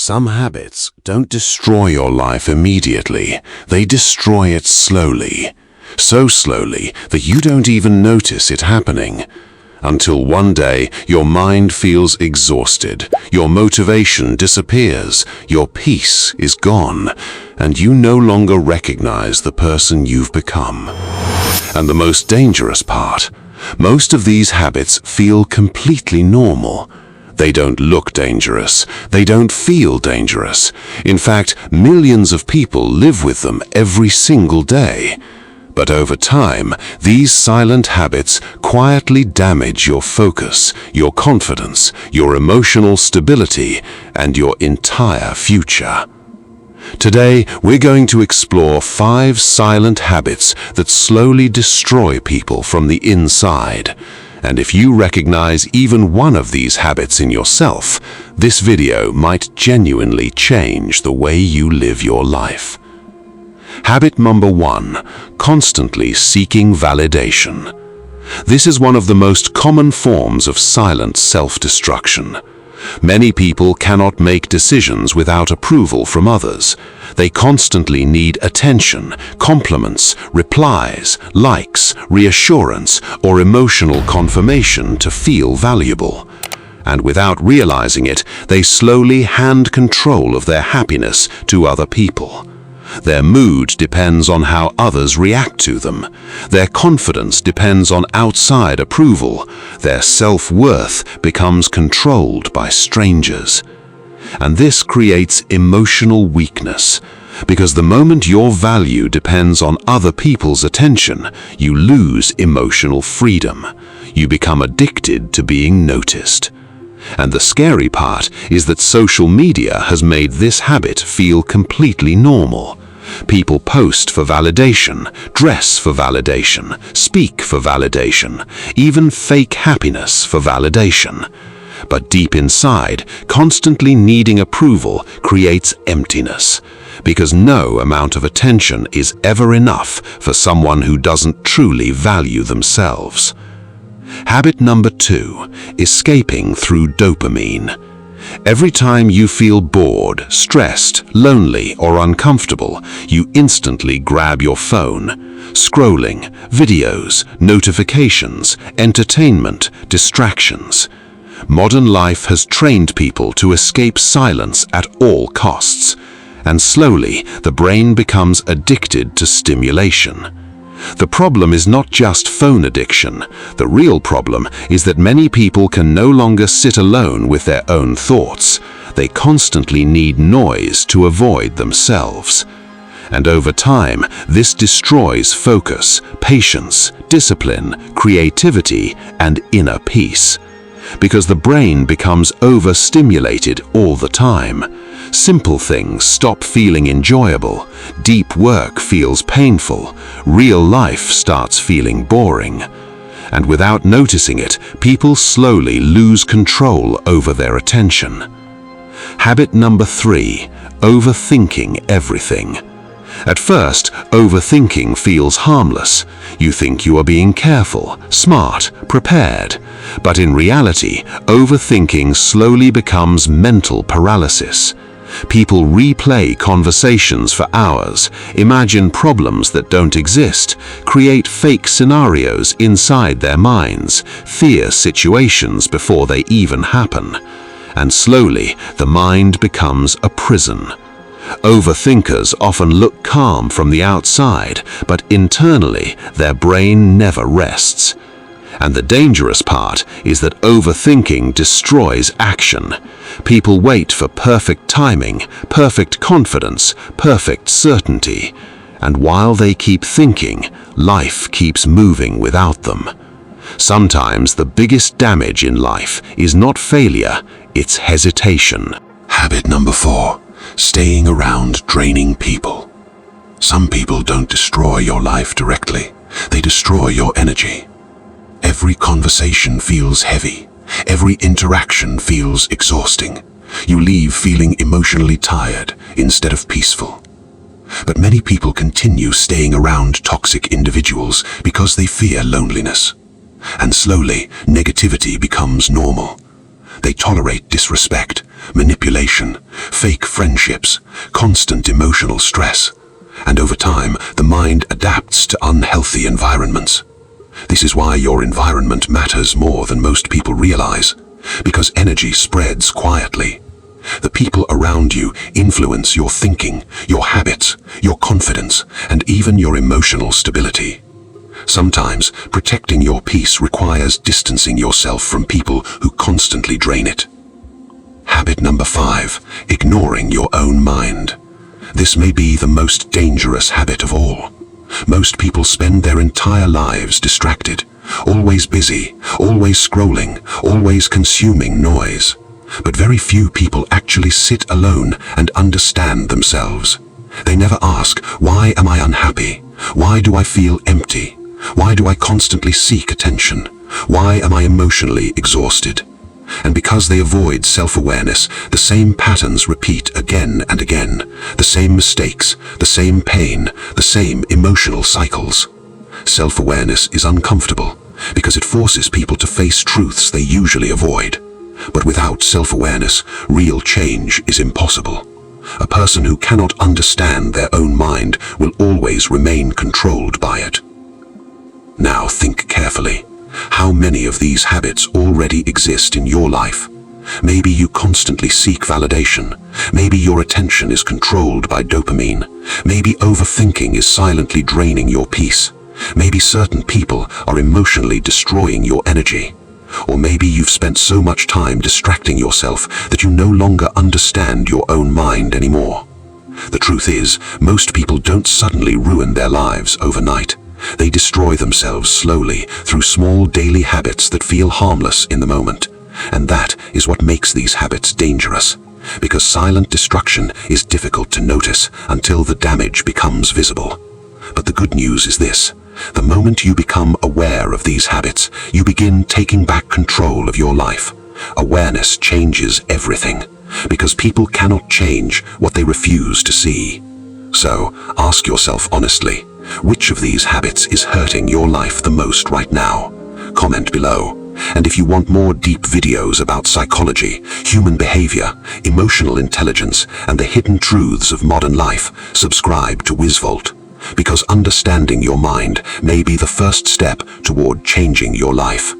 Some habits don't destroy your life immediately. They destroy it slowly. So slowly that you don't even notice it happening. Until one day, your mind feels exhausted, your motivation disappears, your peace is gone, and you no longer recognize the person you've become. And the most dangerous part, most of these habits feel completely normal. They don't look dangerous. They don't feel dangerous. In fact, millions of people live with them every single day. But over time, these silent habits quietly damage your focus, your confidence, your emotional stability, and your entire future. Today, we're going to explore 5 silent habits that slowly destroy people from the inside. And if you recognize even one of these habits in yourself, this video might genuinely change the way you live your life. Habit number 1, constantly seeking validation. This is one of the most common forms of silent self-destruction. Many people cannot make decisions without approval from others. They constantly need attention, compliments, replies, likes, reassurance, or emotional confirmation to feel valuable. And without realizing it, they slowly hand control of their happiness to other people. Their mood depends on how others react to them. Their confidence depends on outside approval. Their self-worth becomes controlled by strangers. And this creates emotional weakness, because the moment your value depends on other people's attention, you lose emotional freedom. You become addicted to being noticed. And the scary part is that social media has made this habit feel completely normal. People post for validation, dress for validation, speak for validation, even fake happiness for validation. But deep inside, constantly needing approval creates emptiness, because no amount of attention is ever enough for someone who doesn't truly value themselves. Habit number 2, escaping through dopamine. Every time you feel bored, stressed, lonely, or uncomfortable, you instantly grab your phone. Scrolling, videos, notifications, entertainment, distractions. Modern life has trained people to escape silence at all costs, and slowly the brain becomes addicted to stimulation. The problem is not just phone addiction. The real problem is that many people can no longer sit alone with their own thoughts. They constantly need noise to avoid themselves. And over time, this destroys focus, patience, discipline, creativity, and inner peace. Because the brain becomes overstimulated all the time. Simple things stop feeling enjoyable, deep work feels painful, real life starts feeling boring. And without noticing it, people slowly lose control over their attention. Habit number 3, overthinking everything. At first, overthinking feels harmless. You think you are being careful, smart, prepared. But in reality, overthinking slowly becomes mental paralysis. People replay conversations for hours, imagine problems that don't exist, create fake scenarios inside their minds, fear situations before they even happen. And slowly, the mind becomes a prison. Overthinkers often look calm from the outside, but internally, their brain never rests. And the dangerous part is that overthinking destroys action. People wait for perfect timing, perfect confidence, perfect certainty. And while they keep thinking, life keeps moving without them. Sometimes the biggest damage in life is not failure, it's hesitation. Habit number 4, staying around draining people. Some people don't destroy your life directly. They destroy your energy. Every conversation feels heavy. Every interaction feels exhausting. You leave feeling emotionally tired instead of peaceful. But many people continue staying around toxic individuals because they fear loneliness. And slowly, negativity becomes normal. They tolerate disrespect, manipulation, fake friendships, constant emotional stress. And over time, the mind adapts to unhealthy environments. This is why your environment matters more than most people realize, because energy spreads quietly. The people around you influence your thinking, your habits, your confidence, and even your emotional stability. Sometimes, protecting your peace requires distancing yourself from people who constantly drain it. Habit number 5, ignoring your own mind. This may be the most dangerous habit of all. Most people spend their entire lives distracted, always busy, always scrolling, always consuming noise. But very few people actually sit alone and understand themselves. They never ask, why am I unhappy? Why do I feel empty? Why do I constantly seek attention? Why am I emotionally exhausted? And because they avoid self-awareness, the same patterns repeat again and again, the same mistakes, the same pain, the same emotional cycles. Self-awareness is uncomfortable because it forces people to face truths they usually avoid. But without self-awareness, real change is impossible. A person who cannot understand their own mind will always remain controlled by it. Now think carefully. How many of these habits already exist in your life? Maybe you constantly seek validation. Maybe your attention is controlled by dopamine. Maybe overthinking is silently draining your peace. Maybe certain people are emotionally destroying your energy. Or maybe you've spent so much time distracting yourself that you no longer understand your own mind anymore. The truth is, most people don't suddenly ruin their lives overnight. They destroy themselves slowly through small daily habits that feel harmless in the moment. And that is what makes these habits dangerous. Because silent destruction is difficult to notice until the damage becomes visible. But the good news is this. The moment you become aware of these habits, you begin taking back control of your life. Awareness changes everything, because people cannot change what they refuse to see. So, ask yourself honestly, which of these habits is hurting your life the most right now? Comment below. And if you want more deep videos about psychology, human behavior, emotional intelligence, and the hidden truths of modern life, subscribe to WisVault. Because understanding your mind may be the first step toward changing your life.